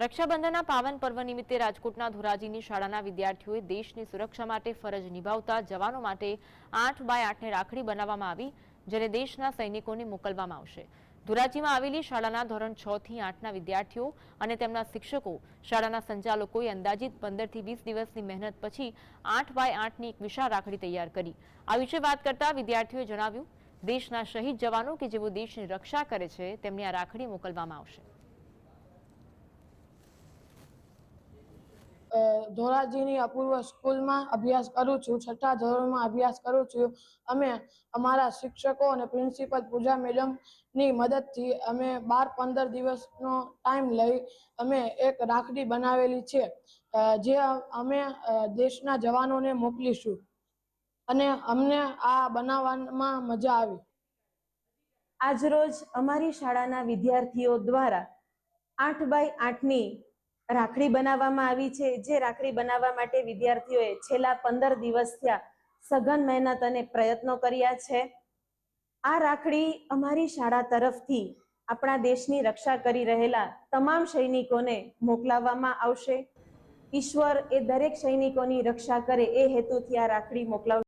રક્ષાબંધનના પાવન પર્વ નિમિત્તે રાજકોટના ધોરાજીની શાળાના વિદ્યાર્થીઓએ દેશની સુરક્ષા માટે ફરજ નિભાવતા જવાનો માટે 8x8 રાખડી બનાવવામાં આવી, જેને દેશના સૈનિકોને મોકલવામાં આવશે। ધોરાજીમાં આવેલી શાળાના ધોરણ 6 થી 8ના વિદ્યાર્થીઓ અને તેમના શિક્ષકો, શાળાના સંચાલકોએ અંદાજિત 15 થી 20 દિવસની મહેનત પછી 8x8ની એક વિશાળ રાખડી તૈયાર કરી। આ વિશે વાત કરતા વિદ્યાર્થીઓએ જણાવ્યું, દેશના શહીદ જવાનો કે જેઓ દેશની રક્ષા કરે છે તેમને આ રાખડી મોકલવામાં આવશે। ધોરાજીની અપૂર્વ સ્કૂલમાં અભ્યાસ કરું છું, 6ઠા ધોરણમાં અભ્યાસ કરું છું। અમે અમારા શિક્ષકો અને પ્રિન્સિપલ પૂજા મેડમની મદદથી અમે 12-15 દિવસનો ટાઈમ લઈ અમે એક રાખડી બનાવેલી છે, જે અમે દેશના જવાનોને મોકલીશું અને અમને આ બનાવવામાં મજા આવી। આજરોજ અમારી શાળાના વિદ્યાર્થીઓ દ્વારા 8x8ની રાખડી બનાવવામાં આવી છે, જે રાખડી બનાવવા માટે વિદ્યાર્થીઓએ છેલ્લા 15 દિવસ થયા સઘન મહેનત અને પ્રયત્નો કર્યા છે। આ રાખડી અમારી શાળા તરફથી આપણા દેશની રક્ષા કરી રહેલા તમામ સૈનિકોને મોકલાવવામાં આવશે। ઈશ્વર એ દરેક સૈનિકોની રક્ષા કરે એ હેતુથી આ રાખડી મોકલાવવામાં